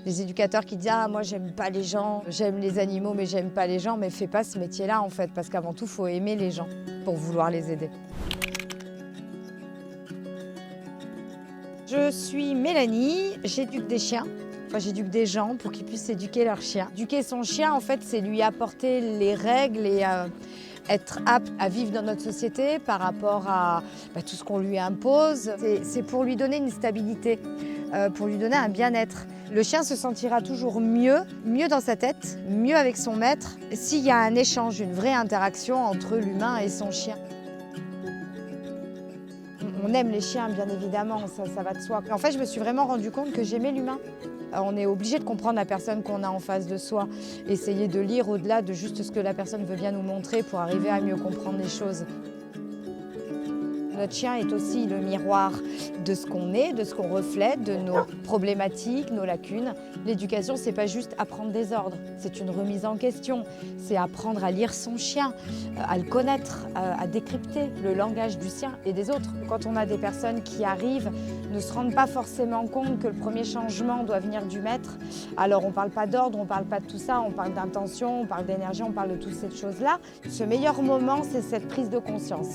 Les éducateurs qui disent « Ah, moi, j'aime pas les gens, j'aime les animaux, mais j'aime pas les gens », mais fais pas ce métier-là, en fait, parce qu'avant tout, il faut aimer les gens pour vouloir les aider. Je suis Mélanie, j'éduque des chiens. Enfin, j'éduque des gens pour qu'ils puissent éduquer leurs chiens. Éduquer son chien, en fait, c'est lui apporter les règles et être apte à vivre dans notre société par rapport à tout ce qu'on lui impose. C'est pour lui donner une stabilité, pour lui donner un bien-être. Le chien se sentira toujours mieux dans sa tête, mieux avec son maître, s'il y a un échange, une vraie interaction entre l'humain et son chien. On aime les chiens, bien évidemment, ça va de soi. En fait, je me suis vraiment rendu compte que j'aimais l'humain. On est obligé de comprendre la personne qu'on a en face de soi, essayer de lire au-delà de juste ce que la personne veut bien nous montrer pour arriver à mieux comprendre les choses. Notre chien est aussi le miroir de ce qu'on est, de ce qu'on reflète, de nos problématiques, nos lacunes. L'éducation, c'est pas juste apprendre des ordres, c'est une remise en question. C'est apprendre à lire son chien, à le connaître, à décrypter le langage du sien et des autres. Quand on a des personnes qui arrivent, ne se rendent pas forcément compte que le premier changement doit venir du maître. Alors on ne parle pas d'ordre, on ne parle pas de tout ça, on parle d'intention, on parle d'énergie, on parle de toutes ces choses-là. Ce meilleur moment, c'est cette prise de conscience.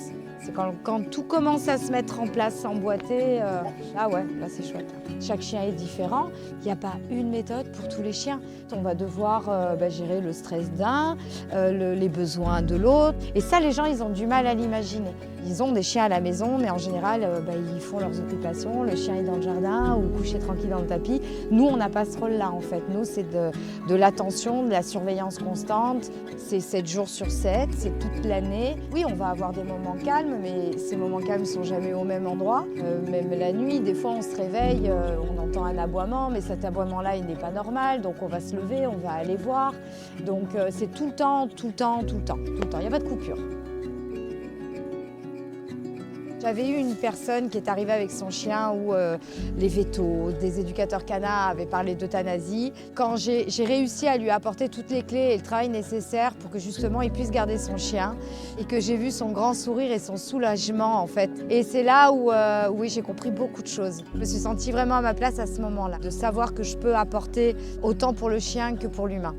C'est quand tout commence à se mettre en place, s'emboîter, là c'est chouette. Chaque chien est différent, il n'y a pas une méthode pour tous les chiens. On va devoir gérer le stress d'un, les besoins de l'autre. Et ça, les gens, ils ont du mal à l'imaginer. Ils ont des chiens à la maison, mais en général, ils font leurs occupations. Le chien est dans le jardin ou couché tranquille dans le tapis. Nous, on n'a pas ce rôle-là, en fait. Nous, c'est de l'attention, de la surveillance constante. C'est 7 jours sur 7, c'est toute l'année. Oui, on va avoir des moments calmes, mais ces moments calmes ne sont jamais au même endroit. Même la nuit, des fois, on se réveille, on entend un aboiement, mais cet aboiement-là, il n'est pas normal. Donc, on va se lever, on va aller voir. Donc, c'est tout le temps, tout le temps, tout le temps, tout le temps. Il n'y a pas de coupure. J'avais eu une personne qui est arrivée avec son chien où les vétos, des éducateurs canins avaient parlé d'euthanasie. Quand j'ai réussi à lui apporter toutes les clés et le travail nécessaire pour que justement il puisse garder son chien et que j'ai vu son grand sourire et son soulagement en fait. Et c'est là où oui, j'ai compris beaucoup de choses. Je me suis sentie vraiment à ma place à ce moment-là, de savoir que je peux apporter autant pour le chien que pour l'humain.